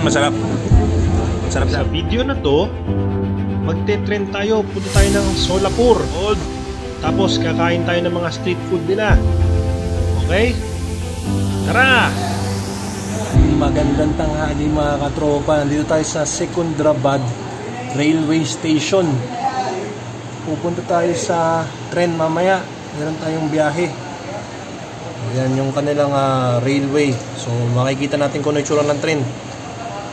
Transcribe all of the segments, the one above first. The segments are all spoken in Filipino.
Masarap. Masarap sa video na to. Magte-trend tayo. Punta tayo ng Solapur. Tapos kakain tayo ng mga street food nila. Okay? Tara! Magandang tanghali mga katropa. Nandito tayo sa Secunderabad Railway Station. Pupunta tayo sa tren mamaya. Meron tayong biyahe. Yan yung kanilang railway. So makikita natin kung ano yung tsura ng tren.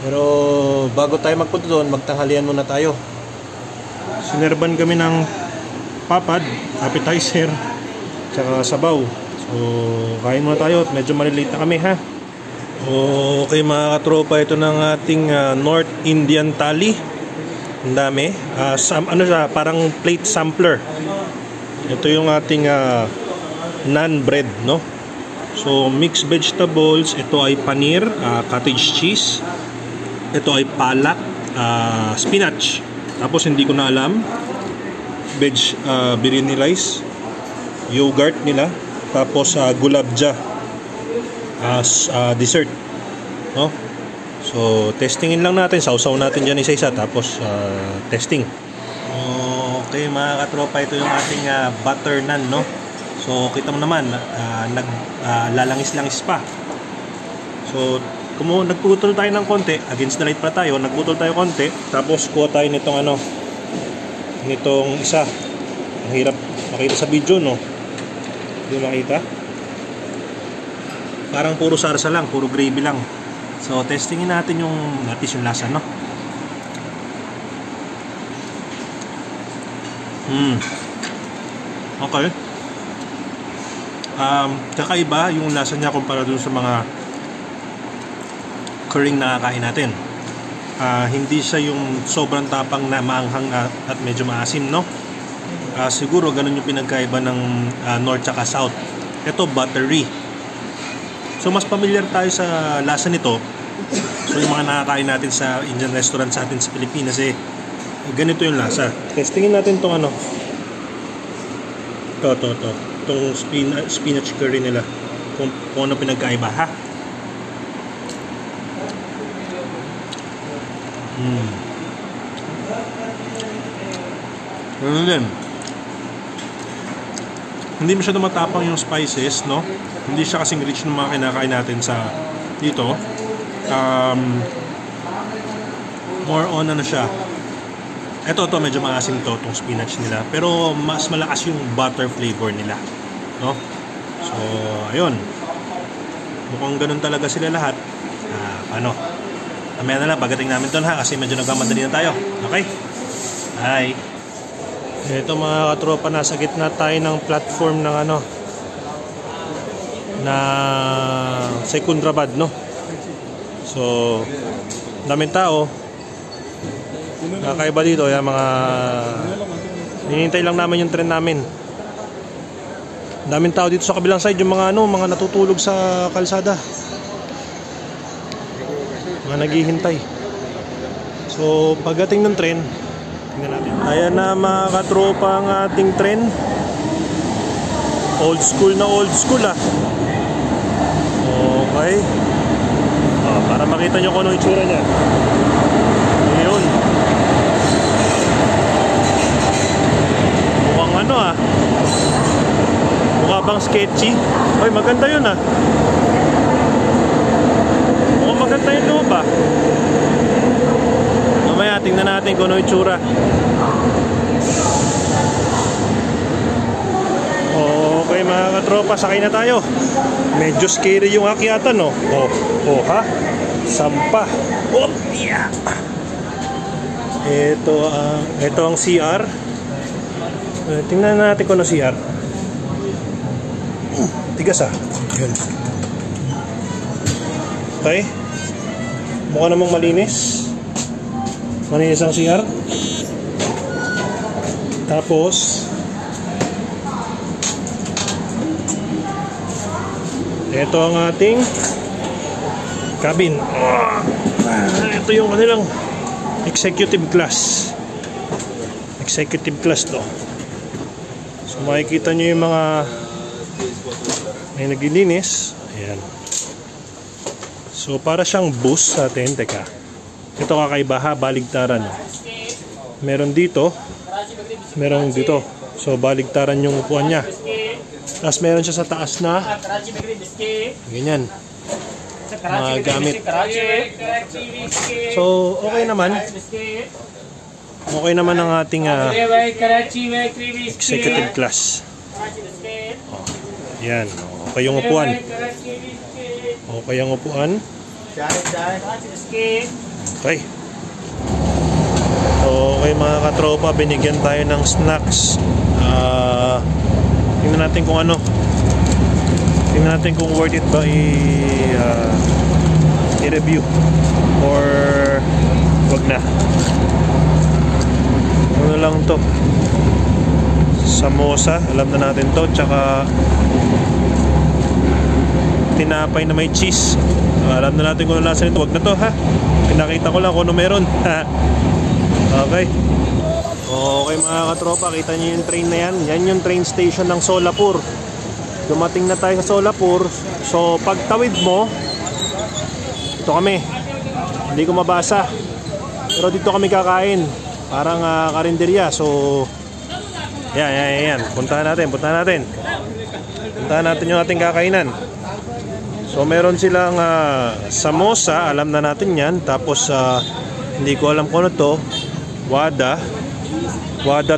Pero bago tayo magpunta doon, magtanghalian muna tayo. Sinerban kami ng papad, appetizer, tsaka sabaw. So kain muna tayo at medyo malilate na kami ha. Okay mga katropa, ito ng ating North Indian Thali. Ang dami. Ano siya, parang plate sampler. Ito yung ating naan bread, no? So mixed vegetables, ito ay paneer, cottage cheese. Ito ay palak, spinach. Tapos hindi ko na alam. Biryani rice, yogurt nila, tapos gulabja as dessert, no? So testingin lang natin, sausaw natin dyan isa-isa, tapos testing. Okay mga katropa, ito yung ating butter naan, no? So kita mo naman, lalangis-langis pa. So nagputol tayo ng konti, against the light pa tayo, nagputol tayo konti, tapos kuha tayo nitong nitong isa. Ang hirap makita sa video, no? Hindi makita. Parang puro sarsa lang, puro gravy lang. So testingin natin yung natis yung lasa, no? Okay. Kakaiba yung lasa niya kumpara dun sa mga currying na kakain natin. Hindi siya yung sobrang tapang na maanghang at medyo maasim, no? Siguro ganun yung pinagkaiba ng North at South. Ito buttery. So mas familiar tayo sa lasa nito. So yung mga nakakain natin sa Indian restaurant sa atin sa Pilipinas, ganito yung lasa. Testingin natin tong itong spinach curry nila, kung ano pinagkaiba, ha? Ano din, hindi masyado matapang yung spices, no? Hindi siya kasing rich ng mga kinakain natin sa dito. More on ano siya. Ito medyo maasim to, itong spinach nila, pero mas malakas yung butter flavor nila, no? So ayun, mukhang ganun talaga sila lahat. Ano, mamaya na lang pagdating namin doon, ha, kasi medyo nagmamadali na tayo. Okay? Bye. Ito mga katropa, nasa gitna tayo ng platform ng na Secunderabad, no? So daming tao. Kakaiba dito, yung mga hinihintay lang namin yung tren namin. Daming tao dito sa kabilang side, yung mga mga natutulog sa kalsada, mga naghihintay. So pagdating ng tren, tingnan natin. Ayan na mga katropa ang ating tren. Old school na old school, Okay. Para makita nyo kung ano yung itsura niya. Ayun. Mukhang mukha bang sketchy. Ay, maganda yun, mukhang maganda yung loob, Mamaya tingnan natin kung ano yung itsura. Okay mga katropa, sakay na tayo. Medyo scary yung akyatan, no? Ha? Sampa. Yeah. Ito ang CR. Tingnan natin kung ano CR. Tigas, Yun. Okay. Mukha namang malinis. Malinis ang CR. Tapos ito ang ating cabin. Ito yung kanilang executive class. Executive class to. So makikita nyo yung mga may naglilinis. Ayan. So para siyang bus sa atin. Teka, ito kakaiba ha, baligtaran. Meron dito, meron dito. So baligtaran yung upuan niya. Tapos meron siya sa taas na ganyan, mga gamit. So okay naman. Okay naman ang ating executive class. Oh, yan. Okay yung upuan. Okay ang upuan. Okay. Okay mga katropa, binigyan tayo ng snacks. Tingnan natin kung ano. Tingnan natin kung worth it ba i-review or wag na. Ano lang to, samosa, alam na natin to, tsaka tinapay na may cheese. Alam na natin kung ano lasa nito. Wag na to ha, pinakita ko lang kung ano meron. Okay. Okay mga katropa, kita nyo yung train na yan. Yan yung train station ng Solapur. Dumating na tayo sa Solapur. So pagtawid mo, ito kami. Hindi ko mabasa, pero dito kami kakain. Parang karinderya. So yan. Puntahan natin. Puntahan natin yung ating kakainan. So meron silang samosa, alam na natin yan. Tapos hindi ko alam kung ano to, wada,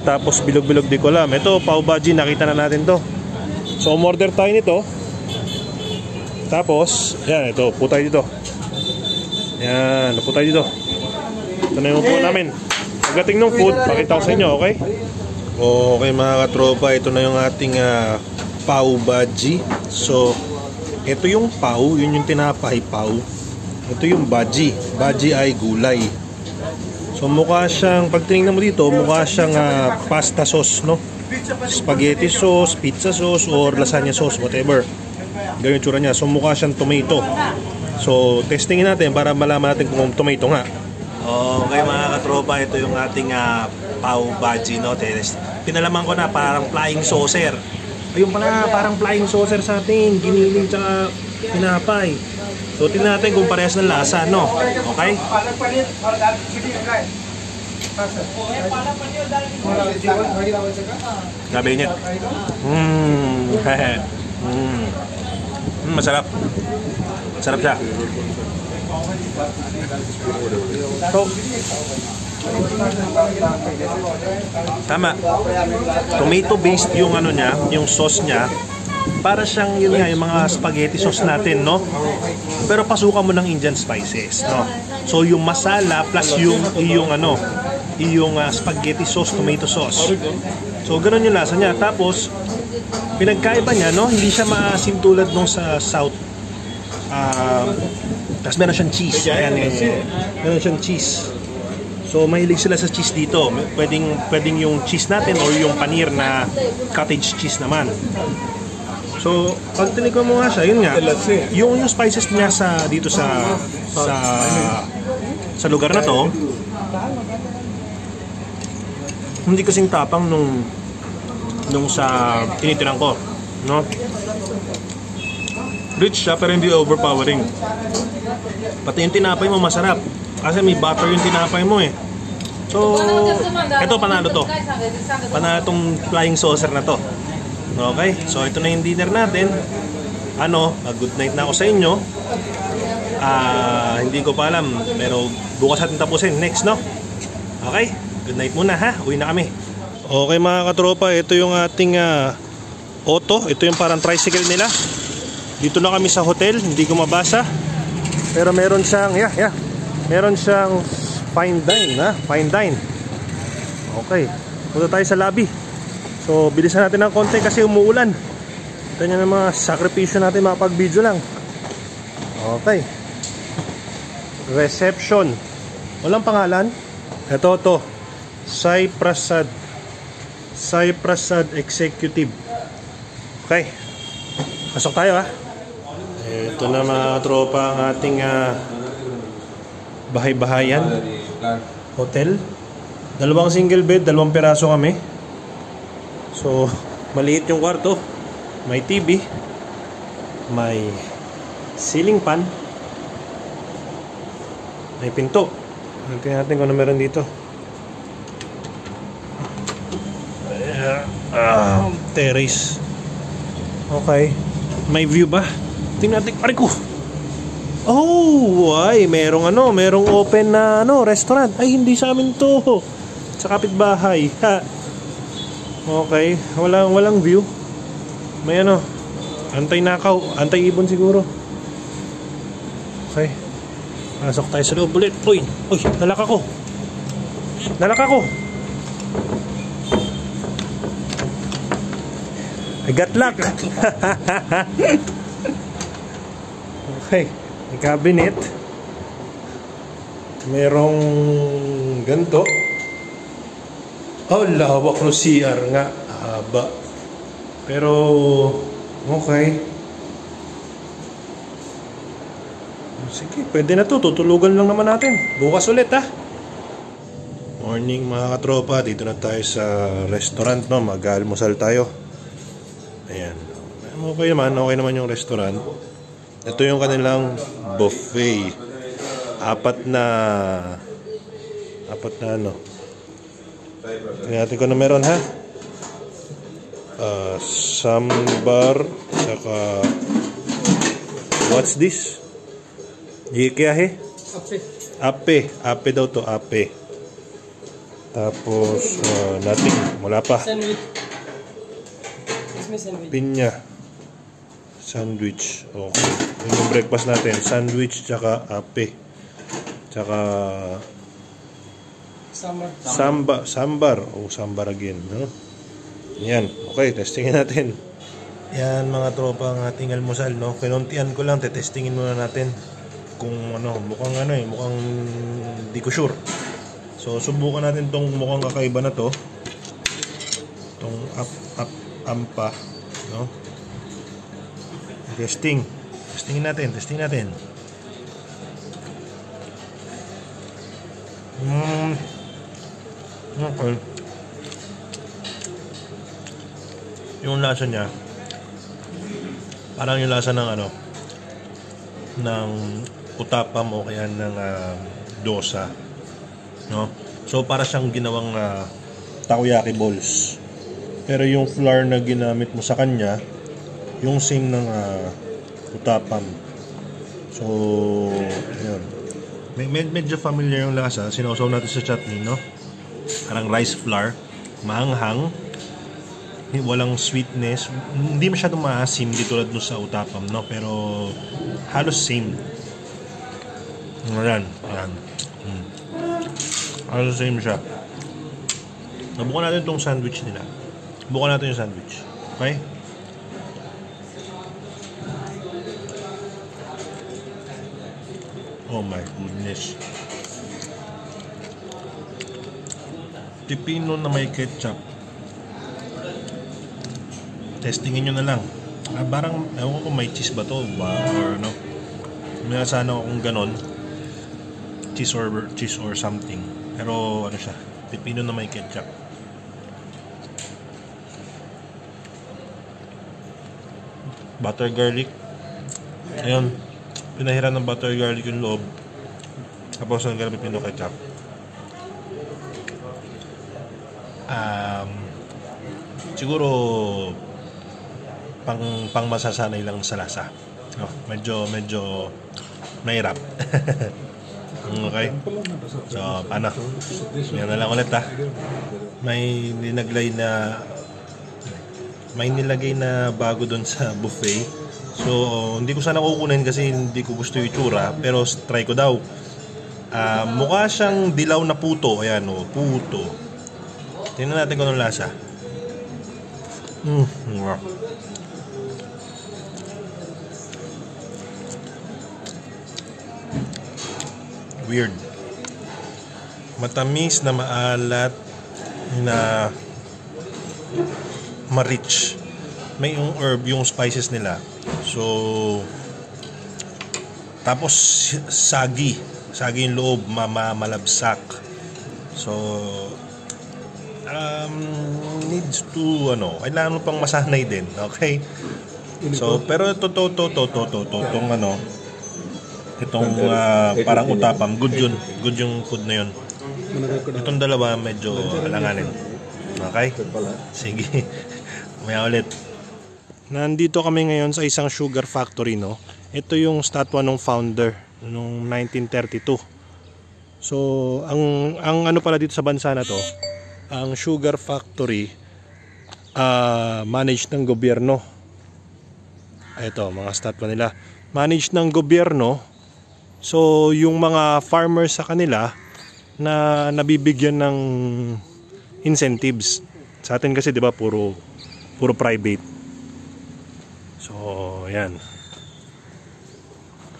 tapos bilog-bilog di ko alam. Ito paw bhaji, nakita na natin to. So umorder tayo nito. Tapos yan, ito, upo tayo dito. Yan, upo tayo dito. Ito na yung upo namin. Pagdating ng food, pakita ko sa inyo, okay? Okay mga katropa, ito na yung ating paw bhaji. So ito yung paw, yun yung tinapay, paw. Ito yung bhaji. Bhaji ay gulay. So mukha siyang, pag tinignan mo dito, mukha siyang pasta sauce, no? Spaghetti sauce, pizza sauce, or lasagna sauce, whatever. Ganyan yung tsura niya. So mukha siyang tomato. So testingin natin para malaman natin kung tomato nga. Okay mga katropa, ito yung ating paw bhaji, no? Pinalaman ko na parang flying saucer. Ayun pala, parang flying saucer sa atin, giniling tsaka pinapay. So tingnan natin kung parehas ng lasa, no? Okay? Grabe init. Masarap. Masarap siya. So, tama. Tomato based yung ano niya, yung sauce niya. Para siyang yun nga, yung mga spaghetti sauce natin, no? Pero pasukan mo ng Indian spices, no? So yung masala plus yung ano, yung spaghetti sauce, tomato sauce. So ganoon yung lasa niya. Tapos pinagkaiba niya, no? Hindi siya maasim tulad nung sa South. Tapos meron siyang cheese. Ayan, meron siyang cheese. So mahilig sila sa cheese dito. Pwedeng yung cheese natin or yung paneer na cottage cheese naman. So pag tinikman mo nga siya, yun nga, yung spices niya dito sa lugar na to, hindi kasing tapang nung sa tinitiran ko, no? Rich siya pero hindi overpowering. Pati yung tinapay mo masarap kasi may butter yung tinapay mo eh. So ito, panalo to. Panalo tong flying saucer na to. Okay, so ito na yung dinner natin. Good night na ako sa inyo. Hindi ko pa alam, pero bukas natin tapusin. Next, no? Okay, good night muna ha. Uwi na kami. Okay mga katropa, ito yung ating auto. Ito yung parang tricycle nila. Dito na kami sa hotel, hindi ko mabasa. Pero meron siyang, meron siyang fine dine, ha? Fine dine. Okay, punta tayo sa lobby. So bilisan natin ng konti kasi umuulan. Ito nyo ng mga sakripisyo natin, makapag-video lang. Okay. Reception. Walang pangalan. Ito to, Sai Prasad Executive. Okay, pasok tayo ha. Ito na mga tropa ang ating bahay-bahayan hotel. 2 single bed, 2 piraso kami. So maliit yung kwarto. May TV, may ceiling fan, May pinto. Tingnan natin kung ano meron dito. Terrace. Okay. May view ba? Tingnan natin. Aray ko! Oh! Ay, merong open na restaurant. Ay, hindi sa amin to. Sa kapitbahay. Ha. Okay. Walang view. May antay nakaw. Antay ibon siguro. Okay. Pasok tayo sa loob ulit. Uy, nalak ako. I got luck. Okay. May cabinet. Merong ganito. Oh, lawak no CR nga. Haba. Pero, okay. Sige, pwede na to. Tutulugan lang naman natin. Bukas ulit, ha? Morning, mga katropa. Dito na tayo sa restaurant, no? Mag-almusal tayo. Ayan. Okay naman yung restaurant. Ito yung kanilang buffet. Apat na Tingnan natin kung ano meron, ha? Sambar. Saka what's this? Yikiahe? Ape daw to, ape. Tapos nothing, wala pa. Pinya. Sandwich. Okay. Yung breakfast natin, sandwich tsaka ape. Tsaka sambar. Sambar again, no? Yan. Okay, testingin natin. Yan, mga tropa, ang ating almusal, no? Kinuntian ko lang, testingin muna natin kung mukhang di ko sure. So subukan natin tong mukhang kakaiba na to. Tong ampa, no? Testingin natin. Okay. Yung lasa niya parang yung lasa ng ng utapam o kaya ng dosa, no? So para siyang ginawang takoyaki balls, pero yung flour na ginamit mo sa kanya yung same ng utapam. So ayun, medyo familiar yung lasa. Sinausaw natin sa chutney, no? Parang rice flour, maanghang, walang sweetness, hindi masyadong maasim di tulad no sa utapam, no? Pero halos same. Ayan. Halos same siya. Nabukan natin itong sandwich nila. Bukan natin yung sandwich. Okay? Oh my goodness. Pipino na may ketchup. Testingin nyo na lang. Parang, ewan ko kung may cheese ba to or no. May sana akong ganon. Cheese or something. Pero siya, pipino na may ketchup. Butter garlic. Ayun. Pinahiran ng butter garlic yung loob. Tapos ang pipino ketchup. Siguro pang masasanay lang sa lasa. Medyo mahirap. Okay. So, paano? Yan na lang ulit, ha. May nilagay na bago doon sa buffet. So, hindi ko sana kukunin kasi hindi ko gusto yung itsura, pero try ko daw. Mukha siyang dilaw na puto. Ayan, puto. Tingnan natin kung anong lasa. Weird. Matamis na maalat na ma-rich. May yung herb, yung spices nila. So, tapos sagi yung loob, malabsak. So, needs to kailangan mo pang masanay din, okay? So, pero tong Itong parang utapang, good yun. Good yung food na yun. Itong dalawa medyo alanganin. Okay? Sige. Maya ulit. Nandito kami ngayon sa isang sugar factory, no? Ito yung statwa ng founder noong 1932. So, ang ano pala dito sa bansa na to, ang sugar factory managed ng gobyerno. Ito, mga statwa nila. Managed ng gobyerno. So, yung mga farmers sa kanila na nabibigyan ng incentives. Sa atin kasi 'di ba puro private. So, ayan.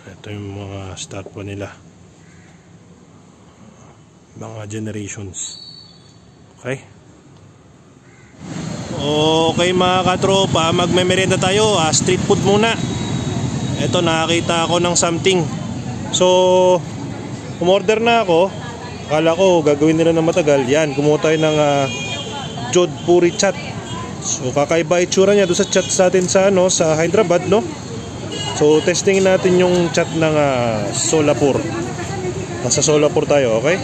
Ito yung mga statwa nila. Mga generations. Okay? Okay mga katropa, magmemerenda tayo. Street food muna. Ito, nakakita ako ng something. So, umorder na ako. Akala ko gagawin nila ng matagal. Yan, kumuha tayo ng Jodhpuri chat. So, kakaiba itsura niya doon sa chat sa atin sa, sa Hyderabad, no? So, testingin natin yung chat ng Solapur. Nasa Solapur tayo, okay?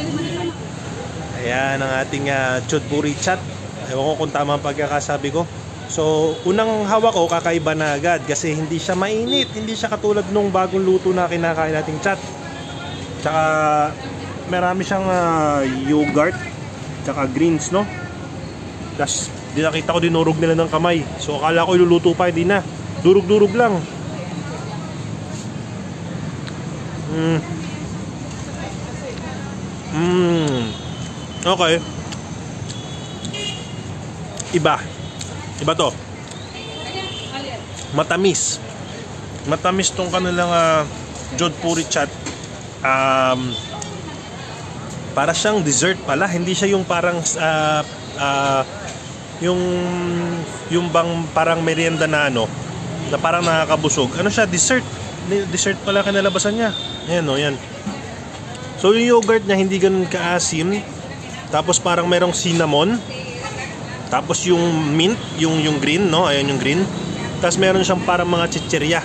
Ayan ang ating Jodhpuri chat. Ewan ko kung tama ang pagkakasabi ko. So, unang hawak ko, kakaiba na agad kasi hindi siya mainit. Hindi siya katulad nung bagong luto na kinakain nating chat. Tsaka, marami siyang yogurt, tsaka greens, no? Tapos, nakita ko dinurog nila ng kamay. So, akala ko iluluto pa, hindi na. Durug-durug lang. Okay. Iba to. Matamis. Matamis tong kanilang Jodhpuri chat. Para siyang dessert pala. Hindi siya yung parang yung bang parang merienda na na parang nakakabusog. Ano siya? Dessert. Dessert pala kinalabasan niya. Ayan yan. So yung yogurt niya hindi ganun kaasim. Tapos parang merong cinnamon. Tapos yung mint, yung green, no? Ayan yung green. Tapos meron siyang parang mga chichirya.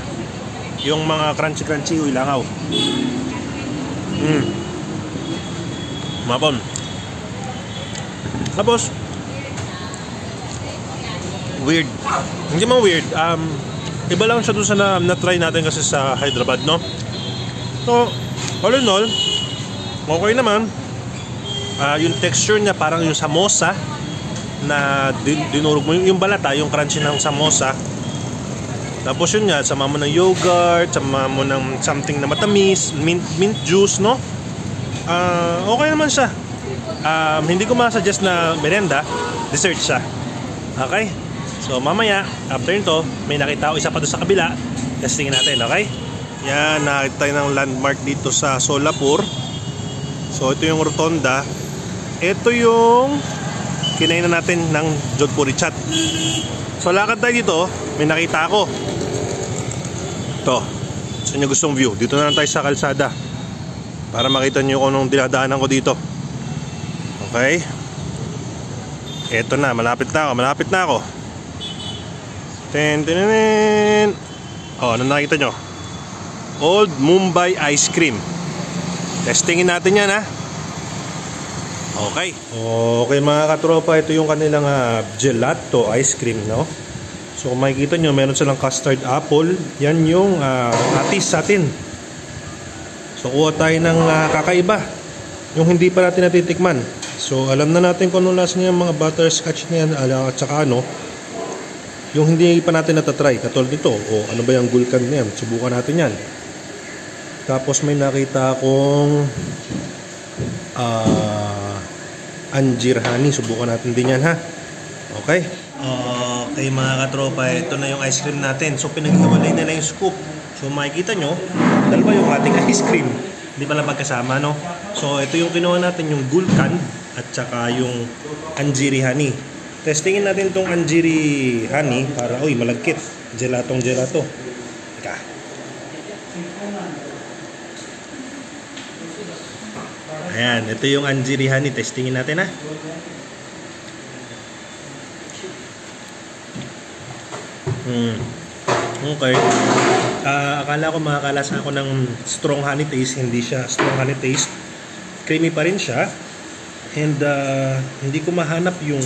Yung mga crunchy o ilangaw. Mapon. Tapos weird. Hindi man weird. Iba lang siya doon sa na-try natin kasi sa Hyderabad, no? So, all in all, okay naman. Yung texture niya parang yung samosa na dinurog mo yung balata, yung crunchy ng samosa. Tapos yun nga, sama mo ng yogurt, sama mo ng something na matamis, mint juice, no? Okay naman siya. Hindi ko ma-suggest na merenda, dessert siya. Okay? So mamaya, after nito, may nakita ko isa pa doon sa kabila. Testingin natin, okay? Yan, nakita tayo ng landmark dito sa Solapur. So ito yung rotonda. Ito yung kinainan natin ng Jodhpuri chat. So lakad tayo dito, may nakita ako. Ito, sa inyo gustong view. Dito na lang tayo sa kalsada para makita nyo kung anong dinadaanan ko dito. Okay? Ito na, malapit na ako. Ano nakita nyo? Old Mumbai Ice Cream. Testingin natin yan, ha? Okay. Okay mga katropa, ito yung kanilang gelato ice cream, no? So kung makikita nyo, meron silang custard apple. Yan yung atis sa atin. So kuha tayo ng kakaiba, yung hindi pa natin natitikman. So alam na natin kung ano lasa niya, mga butterscotch na yan, at saka yung hindi pa natin natatry, katulad nito. O ano ba yung gulkan na yan? Subukan natin yan. Tapos may nakita akong Anjeer honey. Subukan natin din yan, ha? Okay? Okay mga katropa, ito na yung ice cream natin. So pinaghiwalay na yung scoop. So makikita nyo, dalawa yung ating ice cream. Hindi pala magkasama, no? So ito yung kinuha natin, yung gulkan at saka yung Anjeer honey. Testingin natin itong Anjeer honey para, malagkit. Gelato. Teka. Ayan, ito yung Anjeer honey. Testingin natin, ha. Okay. Akala ko makakalasa ako ng strong honey taste. Hindi siya strong honey taste. Creamy pa rin siya. And hindi ko mahanap yung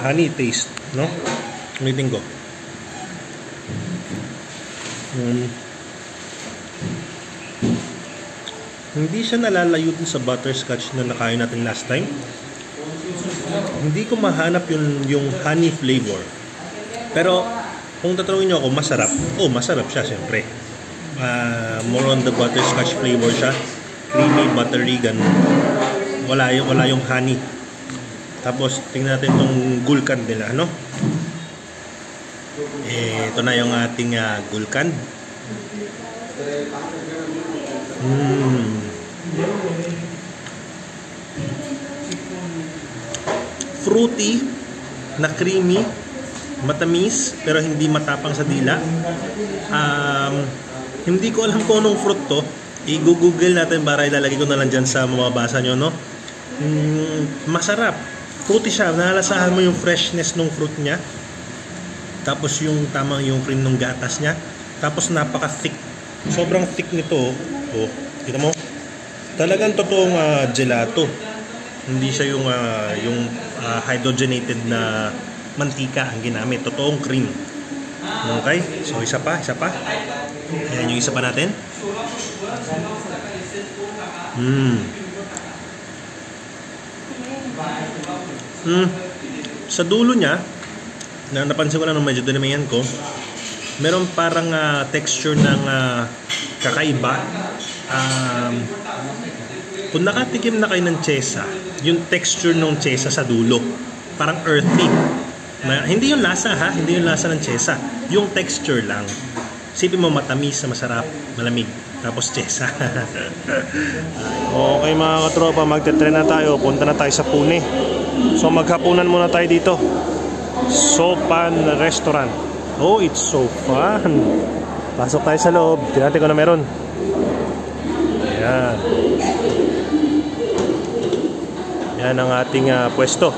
honey taste, no? Ulitin ko. Hindi siya nalalayo dun sa butterscotch na nakain natin last time. Hindi ko mahanap yung honey flavor. Pero kung tatanungin nyo ako, masarap. Oh, masarap siya siyempre. More on the butterscotch flavor siya. Creamy, buttery, ganun. Wala yung honey. Tapos tingnan natin itong gulkan nila, no? Ito na yung ating gulkan. Fruity na creamy, matamis pero hindi matapang sa dila. Hindi ko alam kung anong fruit to. I-google natin para ilalagay ko na lang dyan sa mababasa nyo, no? Masarap. Fruity siya. Nalalasahan mo yung freshness ng fruit niya. Tapos yung tamang yung cream ng gatas niya. Tapos napaka-thick. Sobrang thick nito. Oh, kita mo? Talagang totoong gelato. Hindi siya yung hydrogenated na mantika ang ginamit. Totoong cream. Okay? So isa pa. Ayan yung isa pa natin. Sa dulo niya, napansin ko na nung medyo dinamihan ko, meron parang texture ng kakaiba. Kung nakatikim na kayo ng chesa, yung texture ng chesa sa dulo, parang earthy. Hindi yung lasa ha, hindi yung lasa ng chesa. Yung texture lang. Isipin mo matamis, masarap, malamig. Tapos chesa. Okay mga katropa, magte-try na tayo. Punta na tayo sa Pune. So maghapunan muna tayo dito. Sopan Restaurant. Oh, it's so fun. Pasok tayo sa loob. Tingnan natin kung na meron. Ayan. Yan ang ating pwesto.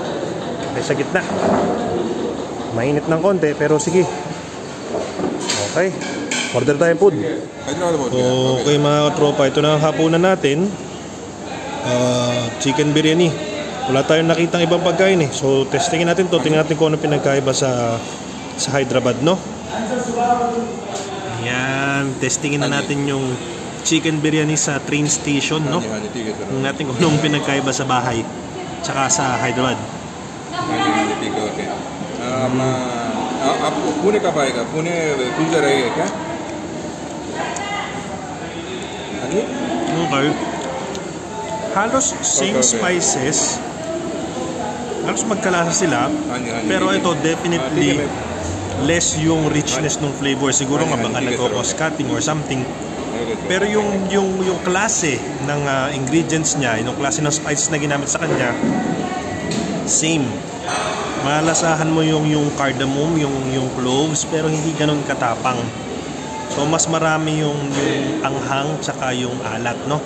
Okay, sa gitna. Mainit ng konti pero sige. Okay. Order tayong food. Okay mga katropa, ito na ang hapunan natin. Chicken biryani. Wala tayong nakitang ibang pagkain eh. So testingin natin to. Tingnan natin kung ano pinagkaiba sa Hyderabad, no? Ayan, testingin na natin yung chicken biryani sa train station, no? Tingnan natin kung anong pinagkaiba sa bahay tsaka sa Hyderabad. आप पुणे कब आएगा? पुणे ट्यूजडे रहेगा क्या? Okay. Halos same spices. Halos magkalasa sila. Pero ito definitely less yung richness ng flavor. Siguro nga baka nagko-cost cutting or something. Pero yung klase ng ingredients niya, yung klase ng spices na ginamit sa kanya, same. Malasahan mo yung cardamom, yung cloves, pero hindi ganun katapang. So mas marami yung anghang tsaka yung alat, no?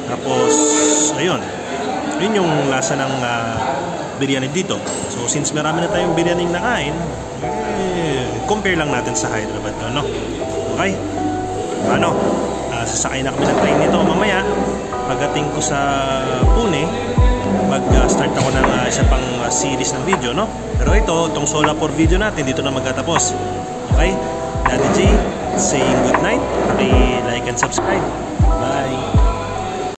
Tapos ayun. Yun yung lasa ng biryani dito. So since marami na tayong biryani nakain, compare lang natin sa Hyderabad, no? Okay? Ano? Sasakay na kami ng train nito mamaya. Pagdating ko sa Pune, mag-start ako ng isa pang series ng video, no? Pero itong Solapur video natin dito na magtatapos. Okay? Daddy G saying good night. Like and subscribe.